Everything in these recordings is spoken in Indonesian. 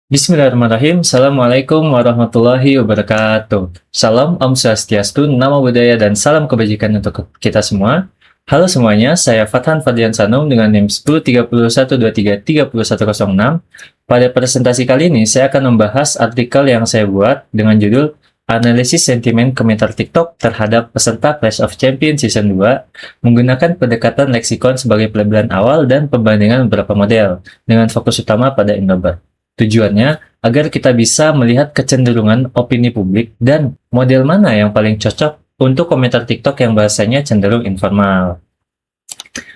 Bismillahirrahmanirrahim. Assalamualaikum warahmatullahi wabarakatuh. Salam Om Swastiastu, Namo Buddhaya, dan salam kebajikan untuk kita semua. Halo semuanya, saya Fathan Fadlian Sanum dengan NIM 103123303106. Pada presentasi kali ini, saya akan membahas artikel yang saya buat dengan judul Analisis Sentimen Komentar TikTok terhadap peserta Clash of Champions Season 2 menggunakan pendekatan leksikon sebagai pelabelan awal dan pembandingan beberapa model dengan fokus utama pada introvert. Tujuannya agar kita bisa melihat kecenderungan opini publik dan model mana yang paling cocok untuk komentar TikTok yang bahasanya cenderung informal.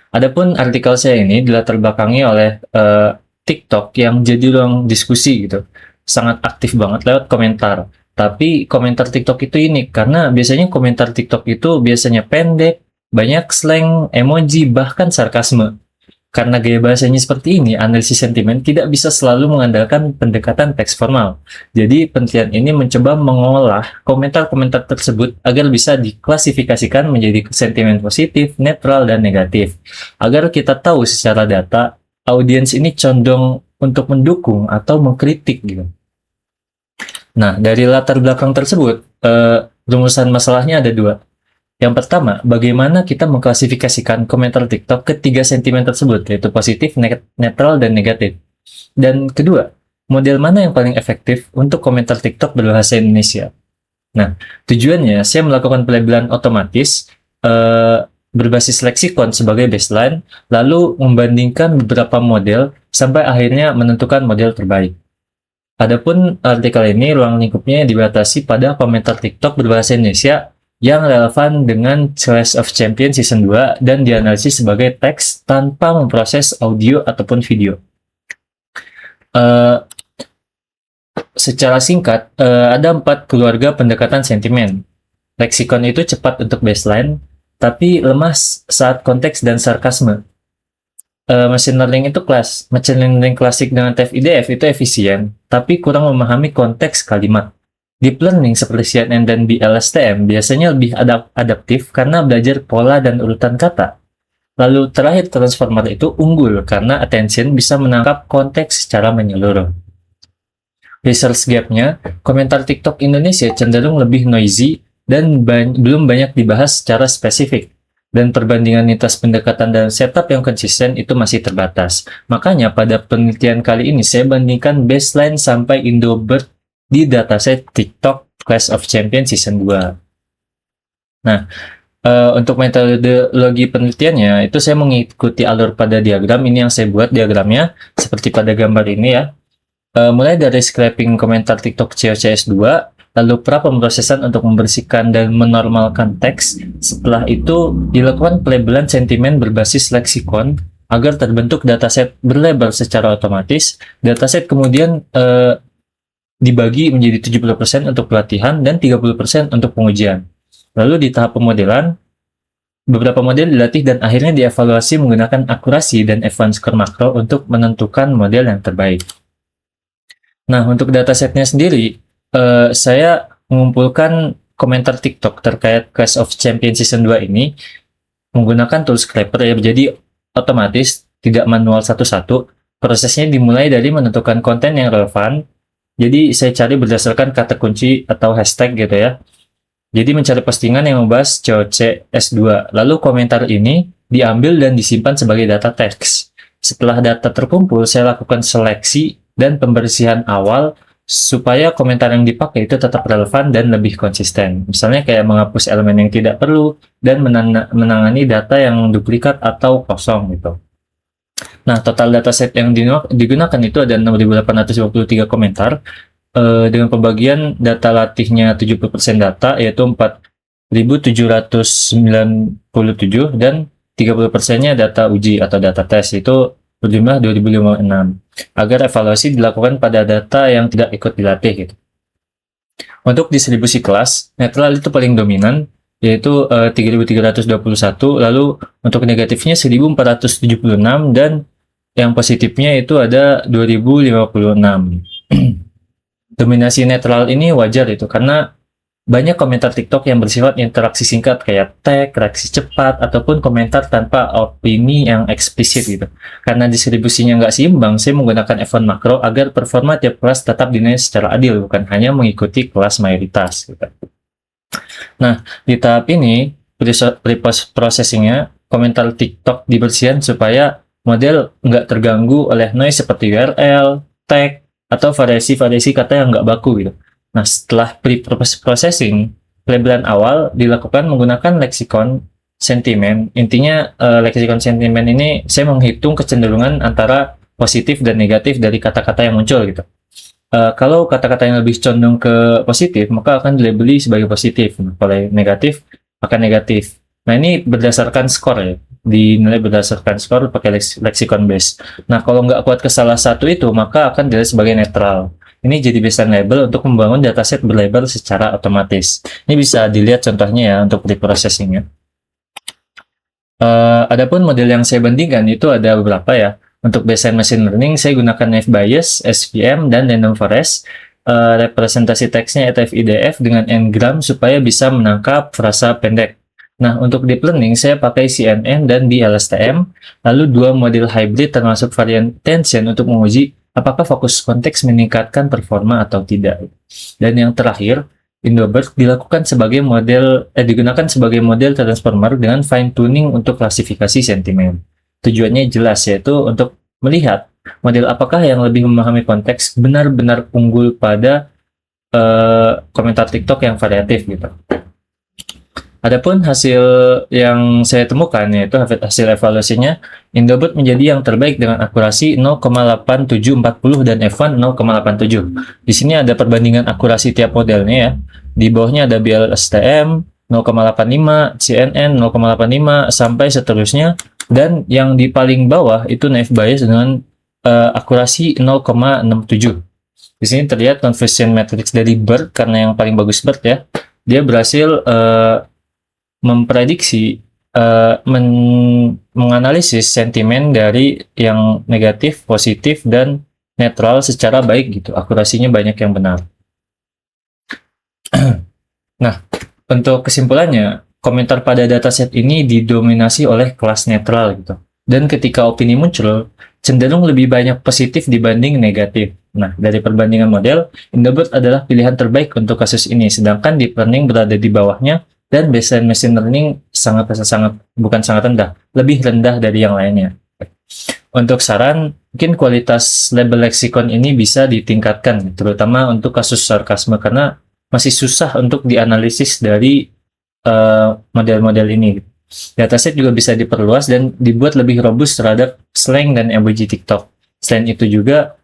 Adapun artikel saya ini dilatar belakangi oleh TikTok yang jadi ruang diskusi gitu. Sangat aktif banget lewat komentar. Tapi komentar TikTok itu unik karena biasanya komentar TikTok itu biasanya pendek, banyak slang, emoji, bahkan sarkasme. Karena gaya bahasanya seperti ini, analisis sentimen tidak bisa selalu mengandalkan pendekatan teks formal. Jadi, penelitian ini mencoba mengolah komentar-komentar tersebut agar bisa diklasifikasikan menjadi sentimen positif, netral, dan negatif. Agar kita tahu secara data, audiens ini condong untuk mendukung atau mengkritik gitu. Nah, dari latar belakang tersebut, rumusan masalahnya ada dua. Yang pertama, bagaimana kita mengklasifikasikan komentar TikTok ketiga sentimen tersebut, yaitu positif, netral, dan negatif. Dan kedua, model mana yang paling efektif untuk komentar TikTok berbahasa Indonesia. Nah, tujuannya saya melakukan pelabelan otomatis berbasis leksikon sebagai baseline, lalu membandingkan beberapa model sampai akhirnya menentukan model terbaik. Adapun artikel ini ruang lingkupnya dibatasi pada komentar TikTok berbahasa Indonesia yang relevan dengan Clash of Champions Season 2 dan dianalisis sebagai teks tanpa memproses audio ataupun video. Secara singkat, ada 4 keluarga pendekatan sentimen. Leksikon itu cepat untuk baseline, tapi lemah saat konteks dan sarkasme. Machine learning itu machine learning klasik dengan TF-IDF itu efisien, tapi kurang memahami konteks kalimat. Deep learning seperti CNN dan BLSTM biasanya lebih adaptif karena belajar pola dan urutan kata. Lalu terakhir transformer itu unggul karena attention bisa menangkap konteks secara menyeluruh. Research gap-nya, komentar TikTok Indonesia cenderung lebih noisy dan belum banyak dibahas secara spesifik. Dan perbandingan lintas pendekatan dan setup yang konsisten itu masih terbatas. Makanya pada penelitian kali ini saya bandingkan baseline sampai Indobird di dataset TikTok Clash of Champions Season 2. Nah, untuk metodologi penelitiannya, itu saya mengikuti alur pada diagram. Ini yang saya buat diagramnya, seperti pada gambar ini ya. Mulai dari scraping komentar TikTok COCS 2, lalu pra-pemrosesan untuk membersihkan dan menormalkan teks. Setelah itu, dilakukan pelabelan sentimen berbasis leksikon, agar terbentuk dataset berlabel secara otomatis. Dataset kemudian dibagi menjadi 70% untuk pelatihan dan 30% untuk pengujian. Lalu di tahap pemodelan, beberapa model dilatih dan akhirnya dievaluasi menggunakan akurasi dan advanced score makro untuk menentukan model yang terbaik. Nah, untuk datasetnya sendiri, saya mengumpulkan komentar TikTok terkait Clash of Champions Season 2 ini menggunakan tool scraper ya, jadi otomatis, tidak manual satu-satu. Prosesnya dimulai dari menentukan konten yang relevan. Jadi saya cari berdasarkan kata kunci atau hashtag gitu ya. Jadi mencari postingan yang membahas COC S2. Lalu komentar ini diambil dan disimpan sebagai data teks. Setelah data terkumpul, saya lakukan seleksi dan pembersihan awal supaya komentar yang dipakai itu tetap relevan dan lebih konsisten. Misalnya kayak menghapus elemen yang tidak perlu dan menangani data yang duplikat atau kosong gitu. Nah, total dataset yang digunakan itu ada 6.823 komentar, dengan pembagian data latihnya 70% data, yaitu 4.797, dan 30%-nya data uji atau data tes, itu berjumlah 2.056, agar evaluasi dilakukan pada data yang tidak ikut dilatih gitu. Untuk distribusi kelas, netral itu paling dominan, yaitu 3.321, lalu untuk negatifnya 1.476, dan yang positifnya itu ada 2056. Dominasi netral ini wajar itu karena Banyak komentar TikTok yang bersifat interaksi singkat kayak tag, reaksi cepat, ataupun komentar tanpa opini yang eksplisit gitu. Karena distribusinya nggak seimbang, saya menggunakan F1 makro agar performa tiap kelas tetap dinilai secara adil, bukan hanya mengikuti kelas mayoritas. Gitu. Nah, di tahap ini, pre-processingnya, komentar TikTok dibersihkan supaya model nggak terganggu oleh noise seperti URL, tag, atau variasi-variasi kata yang nggak baku gitu. Nah, setelah pre-processing, pelabelan awal dilakukan menggunakan leksikon sentimen. Intinya, leksikon sentimen ini saya menghitung kecenderungan antara positif dan negatif dari kata-kata yang muncul gitu. Kalau kata-kata yang lebih condong ke positif, maka akan dilabeli sebagai positif. Kalau yang negatif, akan negatif. Nah, ini berdasarkan skor ya. Dinilai berdasarkan skor pakai leksikon base. Nah, kalau nggak kuat ke salah satu itu, maka akan dinilai sebagai netral. Ini jadi baseline label untuk membangun dataset berlabel secara otomatis. Ini bisa dilihat contohnya ya untuk preprocessing-nya. Adapun model yang saya bandingkan itu ada beberapa ya. Untuk baseline machine learning, saya gunakan NFBayes, SVM, dan Random Forest. Representasi teksnya ETF-IDF dengan n-gram supaya bisa menangkap frasa pendek. Nah, untuk deep learning, saya pakai CNN dan DLSTM, lalu dua model hybrid termasuk varian tension untuk menguji apakah fokus konteks meningkatkan performa atau tidak. Dan yang terakhir, Indobird digunakan sebagai model transformer dengan fine tuning untuk klasifikasi sentimen. Tujuannya jelas, yaitu untuk melihat model apakah yang lebih memahami konteks benar-benar unggul pada komentar TikTok yang variatif gitu. Adapun hasil yang saya temukan, yaitu hasil evaluasinya, Indobird menjadi yang terbaik dengan akurasi 0,8740 dan F1 0,87. Di sini ada perbandingan akurasi tiap modelnya ya. Di bawahnya ada BLSTM 0,85, CNN 0,85, sampai seterusnya. Dan yang di paling bawah itu NFBayes dengan akurasi 0,67. Di sini terlihat conversion matrix dari Bird, karena yang paling bagus Bird ya. Dia berhasil memprediksi, menganalisis sentimen dari yang negatif, positif, dan netral secara baik gitu. Akurasinya banyak yang benar. Nah, untuk kesimpulannya, komentar pada dataset ini didominasi oleh kelas netral gitu. Dan ketika opini muncul, cenderung lebih banyak positif dibanding negatif. Nah, dari perbandingan model, Indobird adalah pilihan terbaik untuk kasus ini, sedangkan deep learning berada di bawahnya, dan baseline machine learning bukan sangat rendah, lebih rendah dari yang lainnya. Untuk saran, mungkin kualitas label leksikon ini bisa ditingkatkan, terutama untuk kasus sarkasme, karena masih susah untuk dianalisis dari model-model ini. Dataset juga bisa diperluas dan dibuat lebih robust terhadap slang dan emoji TikTok. Selain itu juga,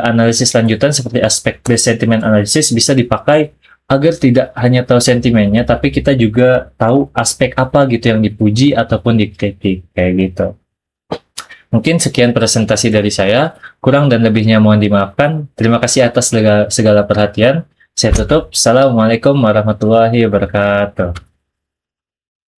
analisis lanjutan seperti aspek based sentiment analysis bisa dipakai agar tidak hanya tahu sentimennya, tapi kita juga tahu aspek apa gitu yang dipuji ataupun dikritik, kayak gitu. Mungkin sekian presentasi dari saya, kurang dan lebihnya mohon dimaafkan. Terima kasih atas segala perhatian. Saya tutup. Assalamualaikum warahmatullahi wabarakatuh.